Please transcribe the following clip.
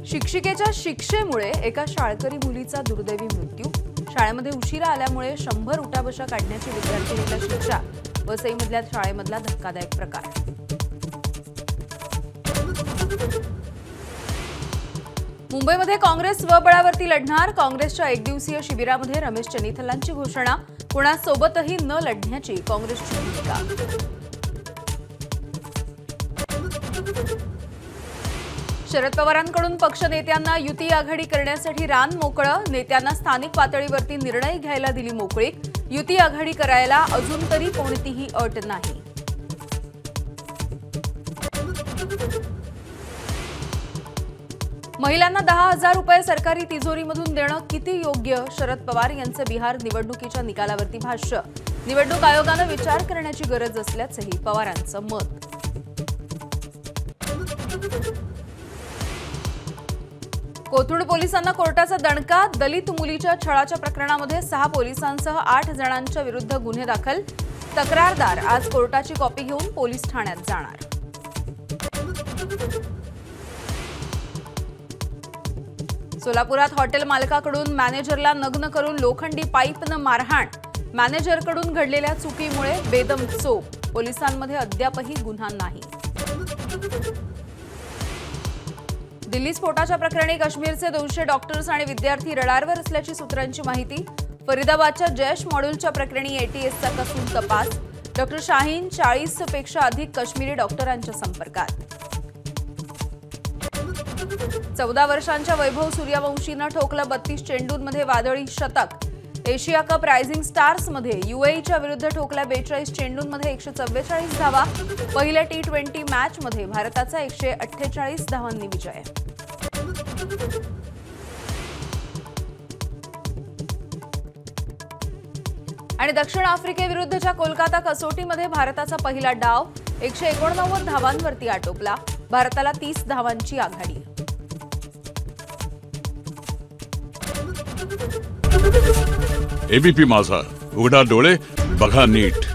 शिक्षिकेच्या शिक्षेमुळे एका शाळकरी मुलीचा दुर्दैवी मृत्यू। शाळेमध्ये उशिरा आल्यामुळे 100 उठाबशा काढण्याची विद्यार्थिनीला शिक्षा। वसईमधल्या शाळेमधला धक्कादायक प्रकार। मुंबईमध्ये काँग्रेस स्वबळावरती लढणार। काँग्रेसच्या एकदिवसीय शिबिरामध्ये रमेश चनिथलांची घोषणा। कोणासोबतही न लढण्याची काँग्रेसची भूमिका। शरद पवारांकडून पक्ष नेत्यांना युती आघाडी करण्यासाठी रान मोकळं। नेत्यांना स्थानिक पातळीवरती निर्णय घ्यायला दिली मोकळीक। युती आघाडी करायला अजून तरी कोणतीही अट नाही। महिलांना 10,000 रुपये सरकारी तिजोरीमधून देणं किती योग्य? शरद पवार यांचं बिहार निवडणुकीच्या निकालावरती भाष्य। निवडणूक आयोगानं विचार करण्याची गरज असल्याचंही पवारांचं मत। कोथरूड पोलिसांना कोर्टाचा दणका। दलित मुलीच्या छळाच्या प्रकरणामध्ये 6 पोलिसांसह 8 जणांच्या विरुद्ध गुन्हे दाखल। तक्रारदार आज कोर्टाची कॉपी घेऊन पोलीस ठाण्यात जाणार। सोलापुरात हॉटेल मालकाकडून मॅनेजरला नग्न करून लोखंडी पाईपनं मारहाण। मॅनेजरकडून घडलेल्या चुकीमुळे बेदम चोप। पोलिसांमध्ये अद्यापही गुन्हा नाही। दिल्ली स्फोटाच्या प्रकरणी काश्मीरचे 200 डॉक्टर्स आणि विद्यार्थी रडारवर असल्याची सूत्रांची माहिती। फरीदाबादच्या जयश मॉड्यूलच्या प्रकरणी एटीएसचा कसून तपास। डॉक्टर शाहीन 40 पेक्षा अधिक काश्मीरी डॉक्टरांच्या संपर्कात। 14 वर्षांच्या वैभव सूर्यवंशीनं ठोकलं 32 चेंडूंमध्ये वादळी शतक। एशिया कप रायझिंग स्टार्समध्ये यूएईच्या विरुद्ध ठोकल्या 42 चेंडूंमध्ये 144 धावा। पहिल्या T20 मॅचमध्ये भारताचा 148 धावांनी विजय। आणि दक्षिण आफ्रिकेविरुद्धच्या कोलकाता कसोटीमध्ये भारताचा पहिला डाव 189 धावांवरती आटोपला। भारताला 30 धावांची आघाडी। एबीपी माझा, उघडा डोळे बघा नीट।